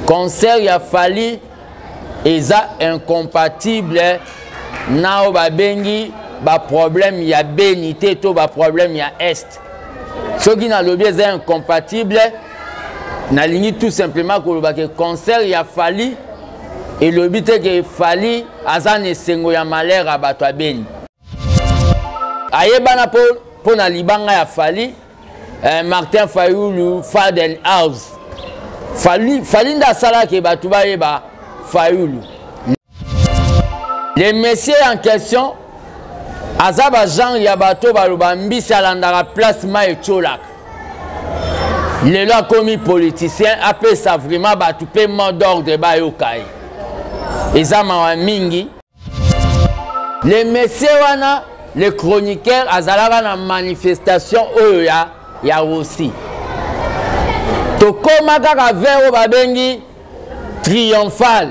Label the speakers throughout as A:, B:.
A: concert ya Fally eza incompatible na babengi ba problème ya bénité to ba problème ya est. Soki na lobi eza incompatible na lingi tout simplement koloba ke concert ya Fally et lobi te ke Fally aza ne sengo ya malheur a bato abeni. Ayebana po na libanga ya Fally Martin Fayulu Faden House. Fally nda sala ke bato ba yeba Fayulu. Les messieurs en question azaba Jean Yabato baloba mbisi alandaka place Maïtcholak. Lelo akomi politicien apesa vraiment bato pe mot d'ordre ba yokai. Eza mawa mingi. Les messieurs wana les chroniqueurs azalaka na manifestation oyo ya aussi. Tokoma kaka vero babengi triomphal.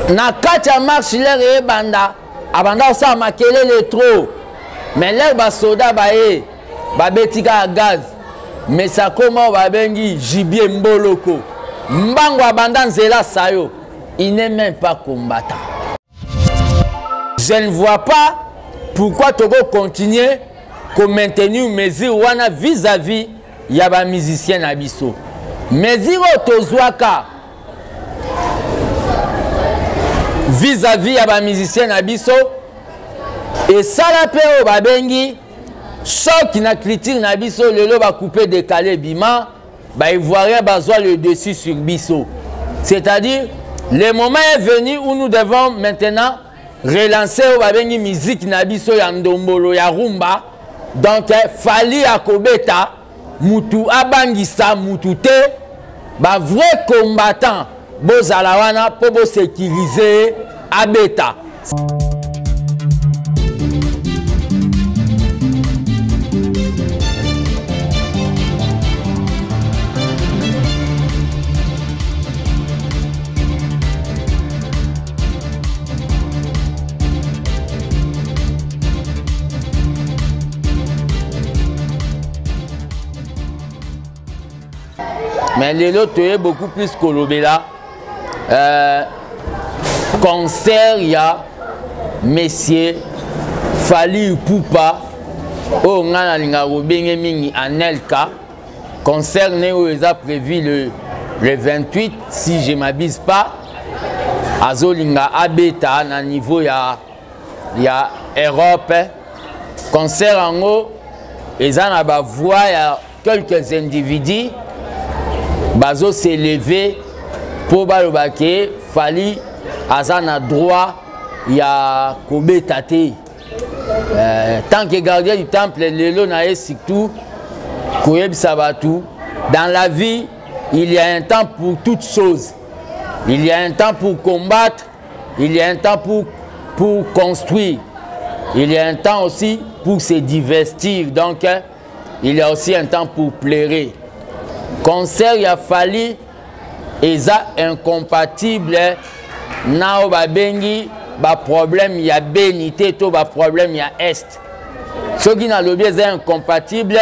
A: Na kati ya marche lere ebanda abanda osala makelele trop mais lere basoda baye babetika ya gaz mais ça koma babengi gibier mboloko mbango abanda nzela sayo il n'est même pas combattant. Je ne vois pas pourquoi Togo continuer à maintenir mesure wana vis-à-vis ya ba musicien na biso mesure tozwaka vis-à-vis ya ba musicien na biso et ça la pe o babengi choc na critique na biso lelo ba couper décaler bima ba ivoirien bazwa le dessus sur biso, c'est-à-dire le moment est venu où nous devons maintenant relancer o babengi musique na biso ya ndombolo ya rumba. Donc Fally akobeta mutu abangisa mutu te ba vrai combattant bozala wana po bo sécuriser abeta. Mais les autres est beaucoup plus kolobela. Concert il y a Messieurs Fally Ipupa au ngana linga robenge mingi Anelka. Concert néo est prévu le 28 si je m'abuse pas. Azolinga abeta na niveau ya Europe. Concert en haut eza na ba voix ya quelques individus bazo s'élever pour balobake Fally azana droit ya kobeta te. Tant que gardien du temple lelo na surtout koyeb sabatu dans la vie il y a un temps pour toutes choses. Il y a un temps pour combattre, il y a un temps pour construire. Il y a un temps aussi pour se divertir. Donc il y a aussi un temps pour pleurer. Concert ya Fally eza incompatible na babengi ba problème ya bénité to ba problème ya est. Soki na lobi eza incompatible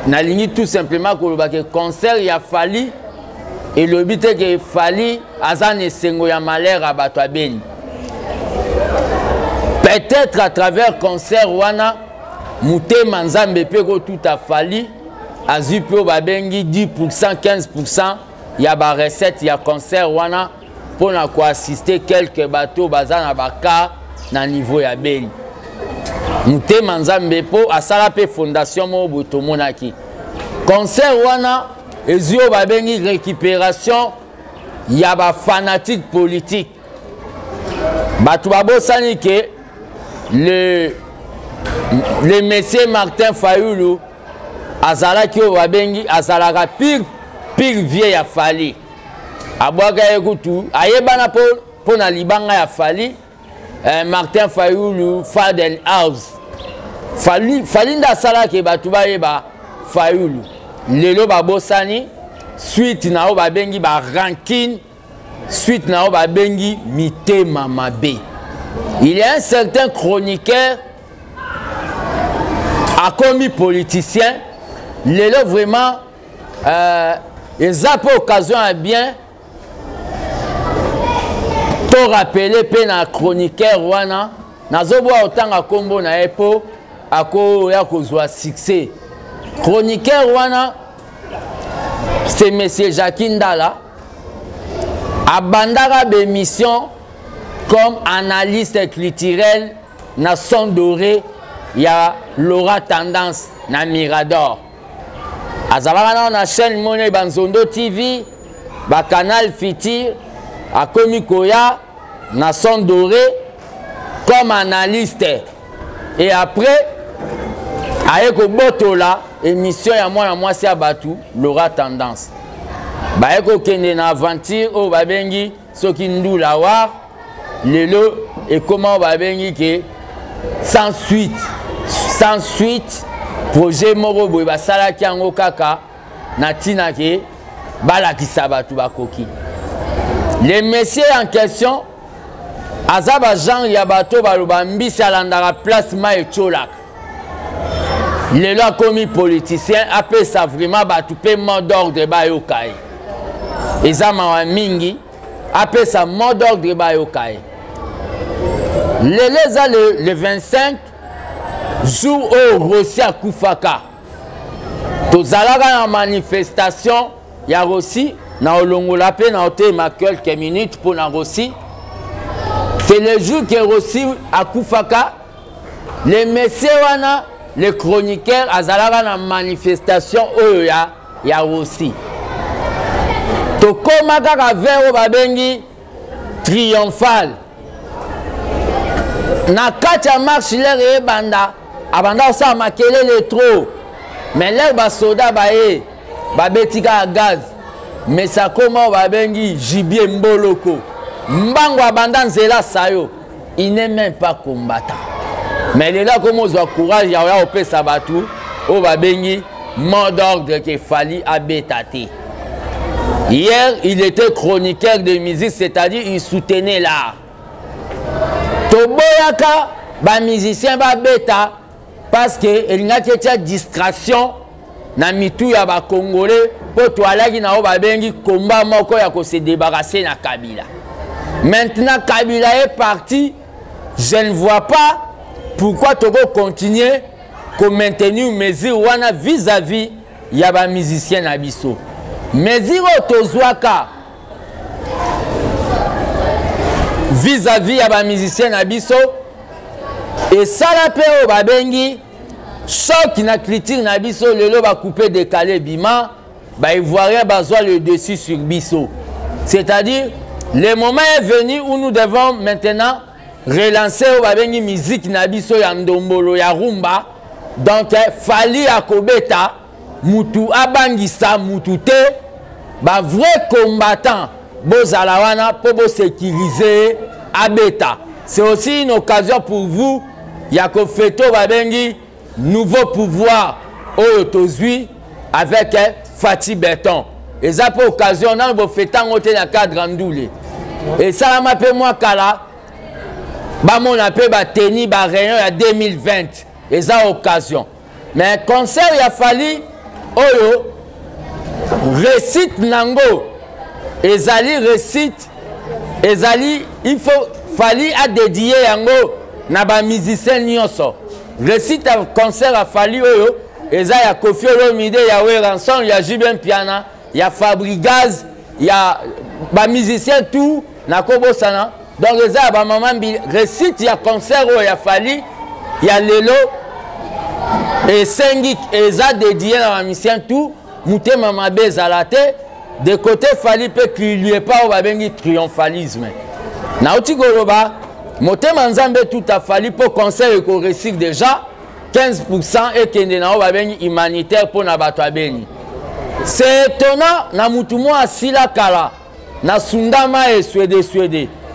A: na lingi tout simplement koloba ke concert ya Fally et lobi te ke Fally aza ne sengo ya malheur a bato abeni. Peut-être à travers concert wana mutema nzambe pe ko tout a Fally azupo babengi 10% 15% ya ba recette ya concert wana pour na ko assister quelques bateaux bazana baka na niveau ya beni. Mutema nzambe po asala pe fondation mo boto monaki. Concert wana ezio babengi récupération ya ba fanatique politique. Bato babosani ke le monsieur Martin Fayulu azalaki o babengi azalaka pire vie ya Fally. Abwaga ekutu ayebana po na libanga ya Fally Martin Fayulu Faden House. Fally nda salaki bato bayeba Fayulu. Lelo babosani suite na o babengi ba ranking, suite na o babengi mitema mabe. Il y a un certain chroniqueur a commis politicien. Lelo vraiment Et ça pour occasion à bien to rappeler pe na chroniqueur wana nazoboa autant à combo na epo ako ya kozwa succès. Chroniqueur wana c'est monsieur Jacquin Dala abandara d'émission comme analyste culturel na son doré ya Laura Tendance na Mirador. Azabara na chaîne Money Banzondo TV, ba canal Fitir, a Komikoya, na son doré, comme analyste. Et après, avec Botola, émission ya moi c'est abattu, Laura Tendance. Ba eko kende na aventure o babengi soki ndula war, lelo et comment babengi ke sans suite. Projet moko boye basalaki yango kaka na tina ke balakisa batu bakoki. Les messieurs en question azaba genre ya bato baloba mbisi alandaka place ma etolaka. Lelo akomi politicien apesa vraiment batu pe mot d'ordre bayoka ye. Eza mawa mingi apesa mot d'ordre bayoka ye. Lelo eza le 25 jour au Rossi à Koufaka. Tozalaka na manifestation ya Rossi na olongola pe na ote ma quelques minutes pour na Rossi. C'est le jour que Rossi à Koufaka les messieurs wana les chroniqueurs azalaka na manifestation oyo ya Rossi. Tokoma kaka vers babengi triomphal. Na kati ya marche l'air banda abanda sa makelele trop mais l'air ba soda bae ba betika gaz mais ça comment ba bengi gibier mboloko mbango abanda nzela sayo il n'est même pas combattant mais là comme on a courage ya opesa batu o ba bengi mot d'ordre que fallait abétater. Hier il était chroniqueur de musique, c'est-à-dire il soutenait l'art. Toboyaka ba musicien ba beta parce que il n'y a que distraction na mitu ya ba congolais po to alaki na ba bengi combat moko ya ko se débarrasser na Kabila. Maintenant Kabila est parti, je ne vois pas pourquoi Togo continuer ko maintenir mesure wana vis-à-vis ya ba musicien na biso. Mesure tozwaka vis-à-vis ya ba musicien na biso et ça la peo ba bengi choc na critique na biso lelo ba couper décaler bima ba ivoirien bazwa le dessus sur biso. C'est-à-dire le moment est venu où nous devons maintenant relancer ba bengi musique na biso ya ndombolo ya rumba. Donc fali akobeta mutu abangisa mutu te ba vrai combattant bozala wana po bo sécuriser abeta. C'est aussi une occasion pour vous yako feto babengi nouveau pouvoir oyo tozui avec Fati Béton. Et ça pour occasion on a bo fetan ote na cadre ndoule. Et ça la mape moi kala ba mon appel ba teni ba réunion ya 2020. Et ça occasion. Mais concert il a fallu oyo récite nango ezali récite ezali il faut fali a dédié yango na ba musicien nyonso récite concert a fali oyo eza ya Koffi Olomide ya Weranson ya Jibin Piana ya Fabrigaz ya ba musicien tout na kobosana donc eza ba maman récite ya concert oyo ya fali ya lelo et sengi eza dédié na ba musicien tout mutema mabe ezalate de côté fali pe qu'il lui est pas au babengi triomphalisme na otigoloba motema nzambe tout a fallu pour conseil ko réussir déjà 15% et kende na o babengi humanitaire pour na bato abeni. C'est étonnant na mutu mo asila kala na sundama et suéde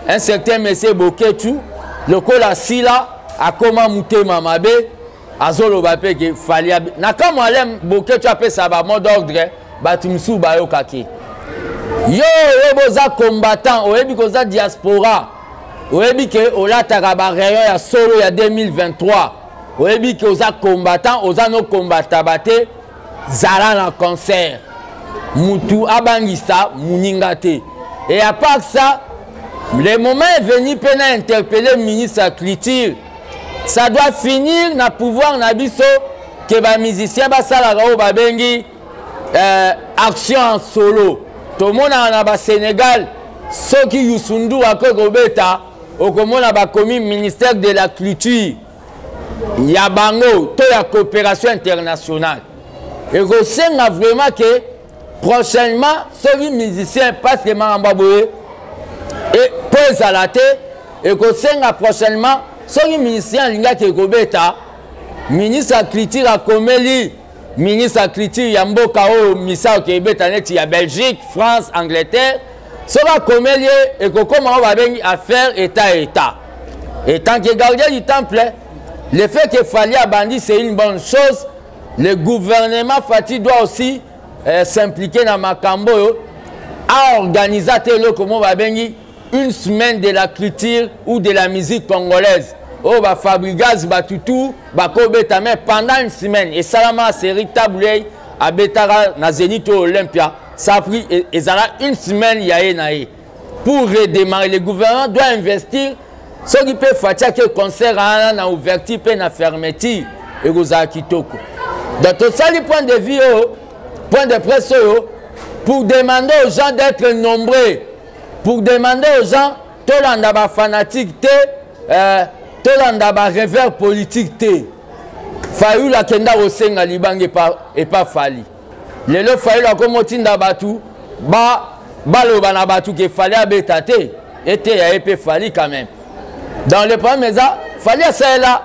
A: un certain monsieur Boketu lokola sila akoma mutema mabe azoloba pe ke fali na kama alem Boketu apesa ba mot d'ordre batumsu bayokaki yo boza combattant oyebi koza diaspora oyebi ke olataka ba rayon ya solo ya 2023 oyebi ke oza combattant oza no combattanta bate zala na concert mutu abangisa muningate. Et à part ça, le moment est venu pour interpeller le ministre de la Culture. Ça doit finir na pouvoir na biso que les musiciens basalara babengi action en solo. Tout le monde au Sénégal, ceux qui yusundu à Kogobeta, au commis ministère de la Culture, Yabango, toute la coopération internationale. Et je sais vraiment que prochainement, ceux musiciens passent les mains en baboué et posent à la tête. Et je sais prochainement, ceux musiciens linga ke Kogobeta, ministre de la Culture a commis ministre de la Culture Yamboka o misa ke betaneti ya Belgique, France, Angleterre. Cela comme lié et comment on va venir à faire état. Et tant que gardien du temple, le fait qu'il fallait abandonner c'est une bonne chose. Le gouvernement Fati doit aussi s'impliquer dans Makambo à organiser comment on va venir une semaine de la culture ou de la musique congolaise. Oh, bah Fabrigas, bah Toutou, bah Kobeta, mais pendant une semaine, et Salama, c'est véritable à Betara, na Zénith Olympia, ça a pris, et ça a une semaine, yaé. Pour redémarrer, le gouvernement doit investir, ce qui peut faire que le concert a ouverture, peut na fermeture, et vous avez kitoko. Donc, tout ça, le point de vue, point de presse, pour demander aux gens d'être nombreux, pour demander aux gens, tout le monde fanatique, tout le monde revers politique té. Fayu la kenda osenga libange et pas fali. Lelo fayu la komotinda batu ba loba na batu ke fali abetate était ya épée fali quand même. Dans le premier ça fali ça là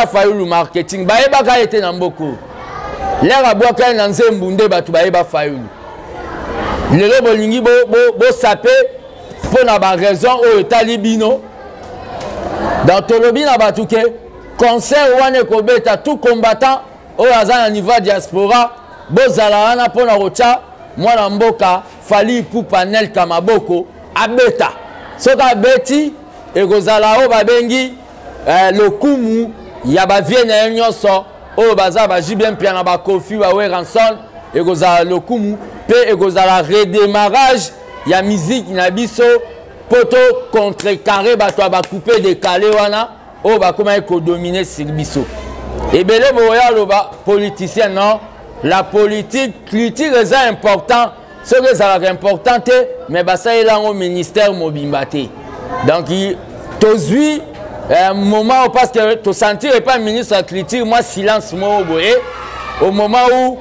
A: fayu le marketing ba eba ka était na mboko. L'air a boire ka na nzembunde batu ba eba fayu. Lelo bolingi bo sapé pour na ba raison o etalibino. Dans Tolobi na batuke concert wane kobeta tout combattant au hasard à niveau diaspora bozala wana pona rocha mwana mboka fali pupanel kamaboko abeta soka beti e kozala o babengi lokumu ya bavienne nyonso o baza baji bien pia na ba kofi ba we ranson e kozala lokumu pe e kozala redémarrage ya musique na biso poto contrecarré bato ba couper décalé wana o ba comment ko dominer sur biso et belé boya loba politicien non la politique culture est important ce que ça est important mais ba ça est là au ministère mobimbate donc tozui moment parce que to sentir pas ministre de la culture moi silence mo boye au moment où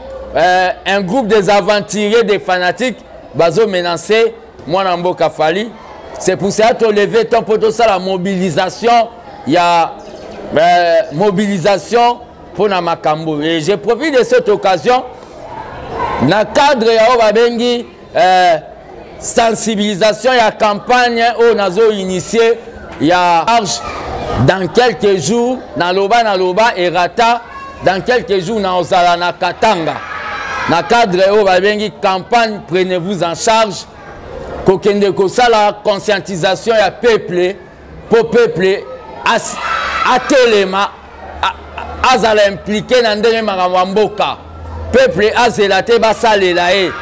A: un groupe des aventuriers des fanatiques bazo menacer moi na mboka fali. C'est pour ça que tu levé ton poteau, ça la mobilisation, il y a mobilisation pour na Makambo. Et je profite de cette occasion, dans le cadre de la sensibilisation, il y a campagne où on a initié, il y a dans quelques jours, dans Loba et Rata, dans quelques jours, dans Ozala Katanga. Dans le cadre de la campagne, prenez-vous en charge. Kokende ko la conscientisation ya peuple pour peuple atelema azala impliqué na ndenge makamboka peuple azelate basalela e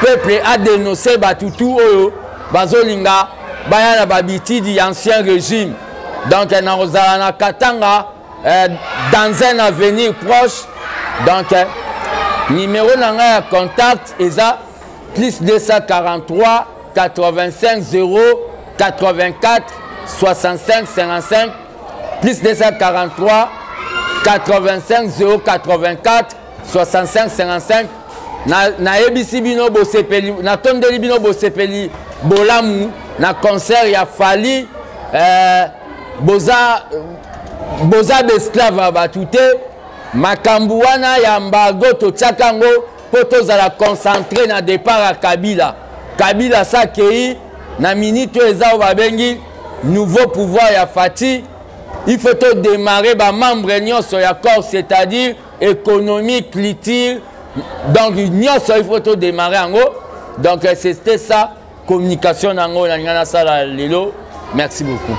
A: peuple a dénoncé batutu oyo bazolinga baya na babitidi ancien régime donc na ozala na Katanga dans un avenir proche donc numéro nanga ya contact eza plus 243 85 0 84 65 55 plus 243 85 0 84 65 55 na ebisi bino bo sepeli na tondeli bino bo sepeli bolamu na concert ya fali boza d'esclave batute makambu wana ya mbago to tchakango poto za la concentrer na départ à Kabila Sakei, na minute eza babengi nouveau pouvoir ya Fati, il faut démarrer ba membre nyonso ya corps, c'est-à-dire économique, culture, donc nyonso il faut démarrer en haut. Donc c'était ça communication nango na ngana sala lelo. Merci beaucoup.